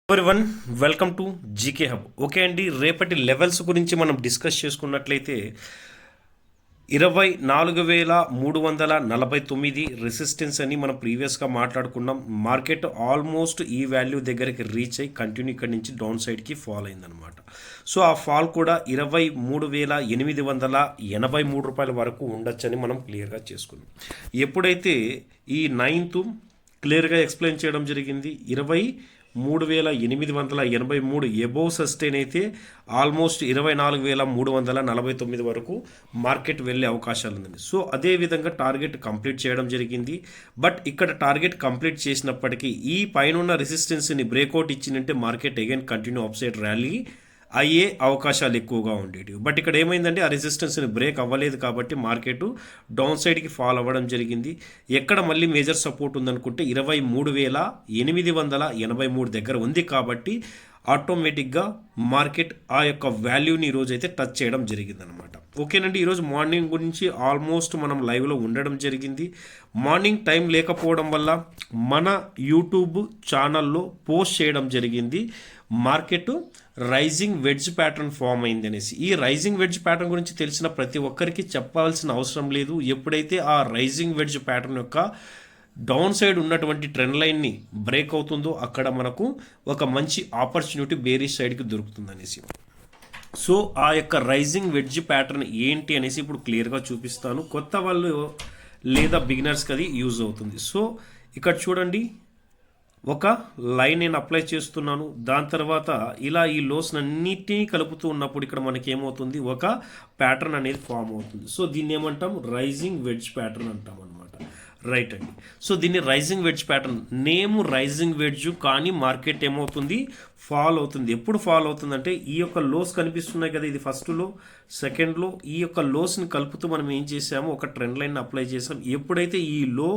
Everyone welcome to GK hub. Okay అండి, రేపటి levels గురించి మనం డిస్కస్ చేసుకున్నట్లయితే 24,349 రెసిస్టెన్స్ అని మనం ప్రీవియస్గా మాట్లాడుకున్నాం. మార్కెట్ ఆల్మోస్ట్ ఈ వాల్యూ దగ్గరికి రీచ్ అయ్యి కంటిన్యూ ఇక్కడి నుంచి డౌన్ సైడ్కి ఫాల్ అయిందనమాట. సో ఆ ఫాల్ కూడా 23,883 రూపాయల వరకు ఉండొచ్చని మనం క్లియర్గా చేసుకున్నాం. ఎప్పుడైతే ఈ 9th క్లియర్గా ఎక్స్ప్లెయిన్ చేయడం జరిగింది, 23,883 ఎబోవ్ సస్టైన్ అయితే ఆల్మోస్ట్ 24,349 వరకు మార్కెట్ వెళ్ళే అవకాశాలు ఉందండి. సో అదేవిధంగా టార్గెట్ కంప్లీట్ చేయడం జరిగింది. బట్ ఇక్కడ టార్గెట్ కంప్లీట్ చేసినప్పటికీ ఈ పైన రెసిస్టెన్స్ని బ్రేక్అవుట్ ఇచ్చిందంటే market again continue upside rally అయ్యే అవకాశాలు ఎక్కువగా ఉండేవి. బట్ ఇక్కడ ఏమైందంటే ఆ రెసిస్టెన్స్ని బ్రేక్ అవ్వలేదు కాబట్టి మార్కెట్ డౌన్ సైడ్కి ఫాల్ అవ్వడం జరిగింది. ఎక్కడ మళ్ళీ మేజర్ సపోర్ట్ ఉందనుకుంటే 23,883 దగ్గర ఉంది కాబట్టి ఆటోమేటిక్గా మార్కెట్ ఆ యొక్క వాల్యూని ఈరోజు అయితే టచ్ చేయడం జరిగిందనమాట. ఓకేనండి, ఈరోజు మార్నింగ్ గురించి ఆల్మోస్ట్ మనం లైవ్లో ఉండడం జరిగింది. మార్నింగ్ టైం లేకపోవడం వల్ల మన యూట్యూబ్ ఛానల్లో పోస్ట్ చేయడం జరిగింది. Market rising wedge pattern form అయింది అనేసి. ఈ రైజింగ్ వెడ్జ్ ప్యాటర్న్ గురించి తెలిసిన ప్రతి ఒక్కరికి చెప్పాల్సిన అవసరం లేదు. ఎప్పుడైతే ఆ రైజింగ్ వెడ్జ్ ప్యాటర్న్ యొక్క డౌన్ సైడ్ ఉన్నటువంటి ట్రెండ్ లైన్ని బ్రేక్ అవుతుందో అక్కడ మనకు ఒక మంచి ఆపర్చునిటీ బేరిష్ సైడ్కి దొరుకుతుంది అనేసి. సో ఆ యొక్క రైజింగ్ వెడ్జ్ ప్యాటర్న్ ఏంటి అనేసి ఇప్పుడు క్లియర్గా చూపిస్తాను. కొత్త వాళ్ళు లేదా బిగినర్స్కి అది యూజ్ అవుతుంది. సో ఇక్కడ చూడండి, ఒక లైన్ నేను అప్లై చేస్తున్నాను. దాని తర్వాత ఇలా ఈ లోస్ అన్నిటినీ కలుపుతూ ఉన్నప్పుడు ఇక్కడ మనకి ఏమవుతుంది, ఒక ప్యాటర్న్ అనేది ఫామ్ అవుతుంది. సో దీన్ని ఏమంటాం, రైజింగ్ వెడ్జ్ ప్యాటర్న్ అంటాం అనమాట. రైట్ అండి. సో దీన్ని rising wedge pattern name rising wedge, కానీ మార్కెట్ ఏమవుతుంది, ఫాల్ అవుతుంది. ఎప్పుడు ఫాల్ అవుతుందంటే ఈ యొక్క లోస్ కనిపిస్తున్నాయి కదా, ఇది ఫస్ట్ లో, సెకండ్ లో, ఈ యొక్క లోస్ని కలుపుతూ మనం ఏం చేసాము, ఒక ట్రెండ్ లైన్ అప్లై చేసాం. ఎప్పుడైతే ఈ లో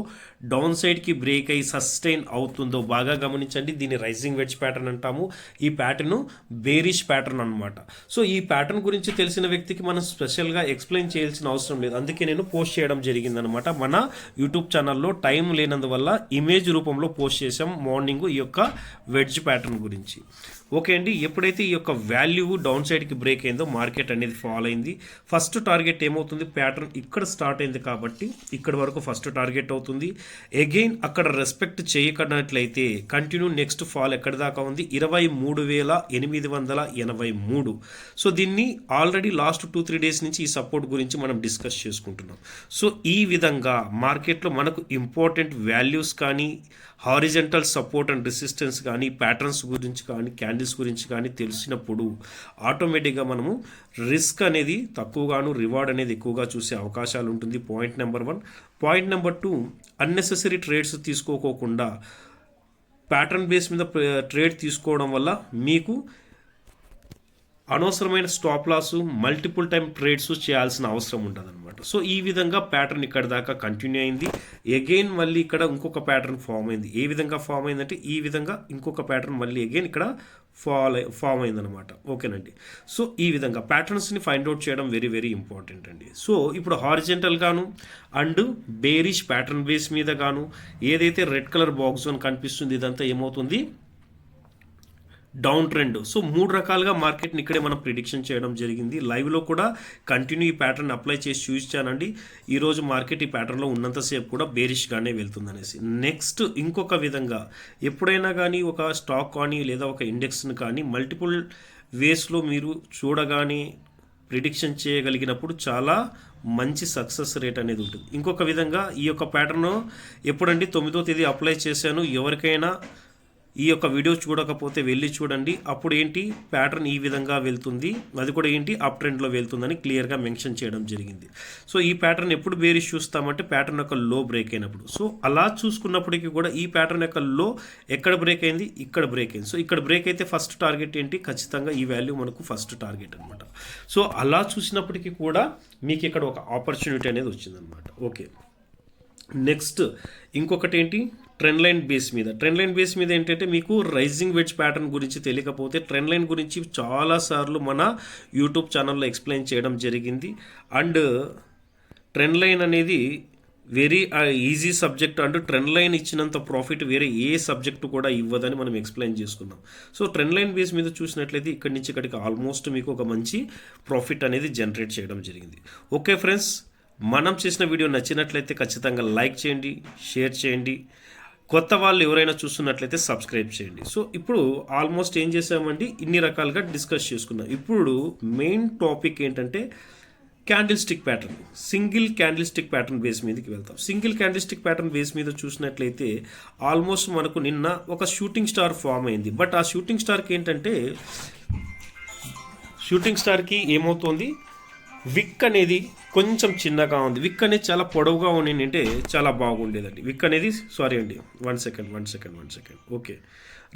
డౌన్ సైడ్కి బ్రేక్ అయ్యి సస్టైన్ అవుతుందో, బాగా గమనించండి, దీన్ని రైజింగ్ వెడ్జ్ ప్యాటర్న్ అంటాము. ఈ ప్యాటర్న్ బేరిష్ ప్యాటర్న్ అనమాట. సో ఈ ప్యాటర్న్ గురించి తెలిసిన వ్యక్తికి మనం స్పెషల్గా ఎక్స్ప్లెయిన్ చేయాల్సిన అవసరం లేదు. అందుకే నేను పోస్ట్ చేయడం జరిగిందనమాట. మన యూట్యూబ్ ఛానల్లో టైం లేనందువల్ల ఇమేజ్ రూపంలో పోస్ట్ చేసాం మార్నింగ్ ఈ యొక్క వెడ్జ్ ప్యాటర్న్ గురించి. ఓకే అండి, ఎప్పుడైతే ఈ యొక్క వాల్యూ డౌన్ సైడ్కి బ్రేక్ అయిందో మార్కెట్ అనేది ఫాల్ అయింది. ఫస్ట్ టార్గెట్ ఏమవుతుంది, ప్యాటర్న్ ఇక్కడ స్టార్ట్ అయింది కాబట్టి ఇక్కడ వరకు ఫస్ట్ టార్గెట్ అవుతుంది. అగైన్ అక్కడ రెస్పెక్ట్ చేయకనట్లయితే కంటిన్యూ నెక్స్ట్ ఫాల్ ఎక్కడి దాకా ఉంది, 23,883. సో దీన్ని ఆల్రెడీ లాస్ట్ 2-3 డేస్ నుంచి ఈ సపోర్ట్ గురించి మనం డిస్కస్ చేసుకుంటున్నాం. సో ఈ విధంగా మార్కెట్లో మనకు ఇంపార్టెంట్ వాల్యూస్ కానీ, హారిజెంటల్ సపోర్ట్ అండ్ రెసిస్టెన్స్ కానీ, ప్యాటర్న్స్ గురించి కానీ, క్యాండిల్స్ గురించి కానీ తెలిసినప్పుడు ఆటోమేటిక్గా మనము రిస్క్ అనేది తక్కువగాను, రివార్డ్ అనేది ఎక్కువగా చూసే అవకాశాలు ఉంటుంది. Point number 1. Point number 2, unnecessary trades తీసుకోకోకుండా ప్యాటర్న్ బేస్ మీద ట్రేడ్ తీసుకోవడం వల్ల మీకు అనవసరమైన stop loss, multiple time trades చేయాల్సిన అవసరం ఉంటుంది అనమాట. సో ఈ విధంగా ప్యాటర్న్ ఇక్కడ దాకా కంటిన్యూ అయింది. అగైన్ మళ్ళీ ఇక్కడ ఇంకొక ప్యాటర్న్ ఫామ్ అయింది. ఏ విధంగా ఫామ్ అయిందంటే ఈ విధంగా ఇంకొక ప్యాటర్న్ మళ్ళీ అగైన్ ఇక్కడ ఫామ్ అయిందనమాట. ఓకేనండి. సో ఈ విధంగా ప్యాటర్న్స్ని ఫైండ్ అవుట్ చేయడం వెరీ వెరీ ఇంపార్టెంట్ అండి. సో ఇప్పుడు హారిజెంటల్ గాను అండ్ బేరిష్ ప్యాటర్న్ బేస్ మీద గాను ఏదైతే రెడ్ కలర్ బాక్స్ అని కనిపిస్తుంది, ఇదంతా ఏమవుతుంది, డౌన్ ట్రెండ్. సో 3 రకాలుగా మార్కెట్ని ఇక్కడే మనం ప్రిడిక్షన్ చేయడం జరిగింది. లైవ్లో కూడా కంటిన్యూ ఈ ప్యాటర్న్ అప్లై చేసి చూపించానండి. ఈరోజు మార్కెట్ ఈ ప్యాటర్న్లో ఉన్నంతసేపు కూడా బేరిష్గానే వెళ్తుందనేసి. నెక్స్ట్ ఇంకొక విధంగా ఎప్పుడైనా కానీ ఒక స్టాక్ కానీ లేదా ఒక ఇండెక్స్ని కానీ మల్టిపుల్ వేస్లో మీరు చూడగానే ప్రిడిక్షన్ చేయగలిగినప్పుడు చాలా మంచి సక్సెస్ రేట్ అనేది ఉంటుంది. ఇంకొక విధంగా ఈ యొక్క ప్యాటర్న్ ఎప్పుడండి 9వ తేదీ అప్లై చేశాను. ఎవరికైనా ఈ యొక్క వీడియో చూడకపోతే వెళ్ళి చూడండి. అప్పుడు ఏంటి, ప్యాటర్న్ ఈ విధంగా వెళ్తుంది, అది కూడా ఏంటి అప్ ట్రెండ్లో వెళ్తుందని క్లియర్గా మెన్షన్ చేయడం జరిగింది. సో ఈ ప్యాటర్న్ ఎప్పుడు బేరిష్ చూస్తామంటే ప్యాటర్న్ యొక్క లో బ్రేక్ అయినప్పుడు. సో అలా చూసుకున్నప్పటికీ కూడా ఈ ప్యాటర్న్ యొక్క లో ఎక్కడ బ్రేక్ అయింది, ఇక్కడ బ్రేక్ అయింది. సో ఇక్కడ బ్రేక్ అయితే ఫస్ట్ టార్గెట్ ఏంటి, ఖచ్చితంగా ఈ వాల్యూ మనకు ఫస్ట్ టార్గెట్ అనమాట. సో అలా చూసినప్పటికీ కూడా మీకు ఇక్కడ ఒక ఆపర్చునిటీ అనేది వచ్చిందనమాట. ఓకే, నెక్స్ట్ ఇంకొకటి ఏంటి, ట్రెండ్ లైన్ బేస్ మీద. ట్రెండ్ లైన్ బేస్ మీద ఏంటంటే మీకు రైజింగ్ వెడ్జ్ ప్యాటర్న్ గురించి తెలియకపోతే ట్రెండ్ లైన్ గురించి చాలాసార్లు మన యూట్యూబ్ ఛానల్లో ఎక్స్ప్లెయిన్ చేయడం జరిగింది. అండ్ ట్రెండ్ లైన్ అనేది వెరీ ఈజీ సబ్జెక్ట్ అంటూ ట్రెండ్ లైన్ ఇచ్చినంత ప్రాఫిట్ వేరే ఏ సబ్జెక్టు కూడా ఇవ్వదని మనం ఎక్స్ప్లెయిన్ చేసుకున్నాం. సో ట్రెండ్ లైన్ బేస్ మీద చూసినట్లయితే ఇక్కడి నుంచి ఇక్కడికి ఆల్మోస్ట్ మీకు ఒక మంచి ప్రాఫిట్ అనేది జనరేట్ చేయడం జరిగింది. ఓకే ఫ్రెండ్స్, మనం చేసిన వీడియో నచ్చినట్లయితే ఖచ్చితంగా లైక్ చేయండి, షేర్ చేయండి. కొత్త వాళ్ళు ఎవరైనా చూస్తున్నట్లయితే సబ్స్క్రైబ్ చేయండి. సో ఇప్పుడు ఆల్మోస్ట్ ఏం చేసామండి, ఇన్ని రకాలుగా డిస్కస్ చేసుకున్నాం. ఇప్పుడు మెయిన్ టాపిక్ ఏంటంటే candle stick pattern, single candle stick pattern base మీదకి వెళ్తాం. Single candle stick pattern base మీద చూసినట్లయితే ఆల్మోస్ట్ మనకు నిన్న ఒక షూటింగ్ స్టార్ ఫామ్ అయింది. బట్ ఆ షూటింగ్ స్టార్కి ఏంటంటే, షూటింగ్ స్టార్కి ఏమవుతుంది, విక్ అనేది కొంచెం చిన్నగా ఉంది. విక్ అనేది చాలా పొడవుగా ఉండిందంటే చాలా బాగుండేదండి. విక్ అనేది సారీ అండి, వన్ సెకండ్ ఓకే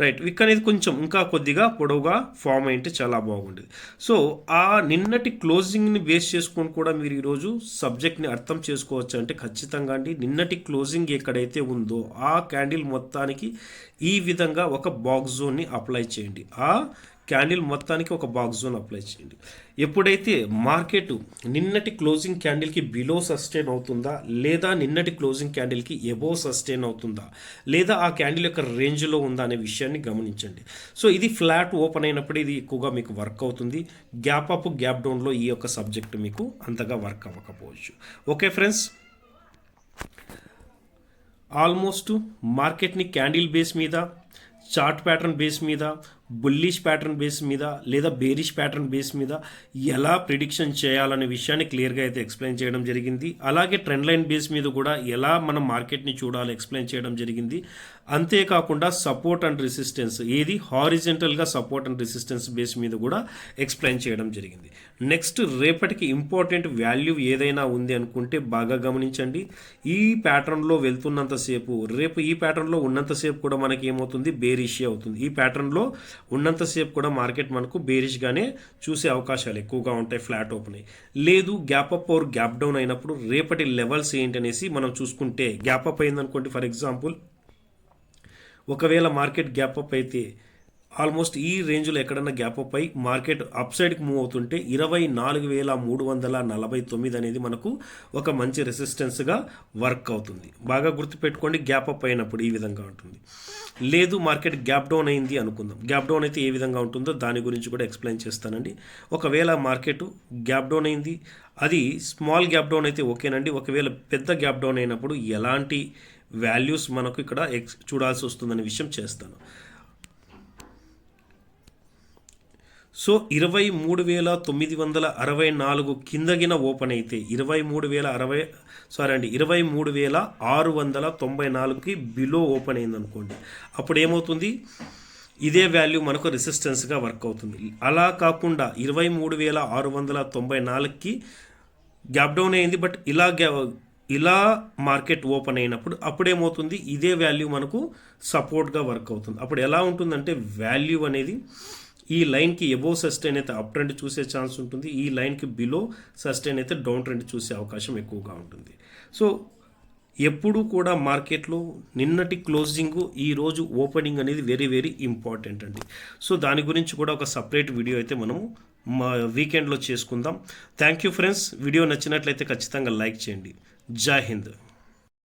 రైట్. విక్ అనేది కొంచెం ఇంకా కొద్దిగా పొడవుగా ఫామ్ అయింటే చాలా బాగుండేది. సో ఆ నిన్నటి క్లోజింగ్ని బేస్ చేసుకొని కూడా మీరు ఈరోజు సబ్జెక్ట్ని అర్థం చేసుకోవచ్చు. అంటే ఖచ్చితంగా అండి, నిన్నటి క్లోజింగ్ ఎక్కడైతే ఉందో ఆ క్యాండిల్ మొత్తానికి ఈ విధంగా ఒక బాక్స్ జోన్ని అప్లై చేయండి. ఆ క్యాండిల్ మొత్తానికి ఒక బాక్స్ జోన్ అప్లై చేయండి. ఎప్పుడైతే మార్కెట్ నిన్నటి క్లోజింగ్ క్యాండిల్కి బిలో సస్టైన్ అవుతుందా, లేదా నిన్నటి క్లోజింగ్ క్యాండిల్కి ఎబో సస్టైన్ అవుతుందా, లేదా ఆ క్యాండిల్ యొక్క రేంజ్లో ఉందా అనే విషయాన్ని గమనించండి. సో ఇది ఫ్లాట్ ఓపెన్ అయినప్పుడు ఇది ఎక్కువగా మీకు వర్క్ అవుతుంది. గ్యాప్ అప్ గ్యాప్ డౌన్లో ఈ యొక్క సబ్జెక్ట్ మీకు అంతగా వర్క్ అవ్వకపోవచ్చు. ఓకే ఫ్రెండ్స్, ఆల్మోస్ట్ మార్కెట్ని క్యాండిల్ బేస్ మీద, చార్ట్ ప్యాటర్న్ బేస్ మీద, బుల్లిష్ ప్యాటర్న్ బేస్ మీద లేదా బేరిష్ ప్యాటర్న్ బేస్ మీద ఎలా ప్రిడిక్షన్ చేయాలనే విషయాన్ని క్లియర్గా అయితే ఎక్స్ప్లెయిన్ చేయడం జరిగింది. అలాగే ట్రెండ్ లైన్ బేస్ మీద కూడా ఎలా మనం మార్కెట్ని చూడాలో ఎక్స్ప్లెయిన్ చేయడం జరిగింది. అంతేకాకుండా సపోర్ట్ అండ్ రెసిస్టెన్స్, ఏది హారిజెంటల్గా సపోర్ట్ అండ్ రెసిస్టెన్స్ బేస్ మీద కూడా ఎక్స్ప్లెయిన్ చేయడం జరిగింది. నెక్స్ట్, రేపటికి ఇంపార్టెంట్ వాల్యూ ఏదైనా ఉంది అనుకుంటే బాగా గమనించండి. ఈ ప్యాటర్న్లో వెళ్తున్నంతసేపు, రేపు ఈ ప్యాటర్న్లో ఉన్నంతసేపు కూడా మనకి ఏమవుతుంది, బేరిష్ అవుతుంది. ఈ ప్యాటర్న్లో ఉన్నంతసేపు కూడా మార్కెట్ మనకు బేరిష్గానే చూసే అవకాశాలు ఎక్కువగా ఉంటాయి. ఫ్లాట్ ఓపెన్ అయ్యి లేదు gap up or gap down అయినప్పుడు రేపటి లెవెల్స్ ఏంటనేసి మనం చూసుకుంటే, గ్యాప్ అప్ అయిందనుకోండి, ఫర్ ఎగ్జాంపుల్ ఒకవేళ మార్కెట్ గ్యాప్ అప్ అయితే ఆల్మోస్ట్ ఈ రేంజ్లో ఎక్కడన్నా గ్యాప్ అప్ అయి మార్కెట్ అప్ సైడ్కి మూవ్ అవుతుంటే 24,349 అనేది మనకు ఒక మంచి రెసిస్టెన్స్గా వర్క్ అవుతుంది. బాగా గుర్తుపెట్టుకోండి, గ్యాప్ అప్ అయినప్పుడు ఈ విధంగా ఉంటుంది. లేదు మార్కెట్ గ్యాప్ డౌన్ అయింది అనుకుందాం, గ్యాప్ డౌన్ అయితే ఏ విధంగా ఉంటుందో దాని గురించి కూడా ఎక్స్ప్లెయిన్ చేస్తానండి. ఒకవేళ మార్కెట్ గ్యాప్ డౌన్ అయింది, అది స్మాల్ గ్యాప్ డౌన్ అయితే ఓకేనండి. ఒకవేళ పెద్ద గ్యాప్ డౌన్ అయినప్పుడు ఎలాంటి వాల్యూస్ మనకు ఇక్కడ చూడాల్సి వస్తుందనే విషయం చేస్తాను. సో 23,964 కిందగిన ఓపెన్ అయితే 23,694కి బిలో ఓపెన్ అయింది అనుకోండి, అప్పుడు ఏమవుతుంది, ఇదే వాల్యూ మనకు రెసిస్టెన్స్గా వర్క్ అవుతుంది. అలా కాకుండా 23,694కి గ్యాప్ డౌన్ అయింది, బట్ ఇలా మార్కెట్ ఓపెన్ అయినప్పుడు అప్పుడేమవుతుంది, ఇదే వాల్యూ మనకు సపోర్ట్గా వర్క్ అవుతుంది. అప్పుడు ఎలా ఉంటుందంటే, వాల్యూ అనేది ఈ లైన్కి ఎబో సస్టైన్ అయితే అప్ ట్రెండ్ చూసే ఛాన్స్ ఉంటుంది, ఈ లైన్కి బిలో సస్టైన్ అయితే డౌన్ ట్రెండ్ చూసే అవకాశం ఎక్కువగా ఉంటుంది. సో ఎప్పుడు కూడా మార్కెట్లో నిన్నటి క్లోజింగ్, ఈరోజు ఓపెనింగ్ అనేది వెరీ వెరీ ఇంపార్టెంట్ అండి. సో దాని గురించి కూడా ఒక సపరేట్ వీడియో అయితే మనము మా వీకెండ్లో చేసుకుందాం. Thank you friends. వీడియో నచ్చినట్లయితే ఖచ్చితంగా లైక్ చేయండి. జై హింద్.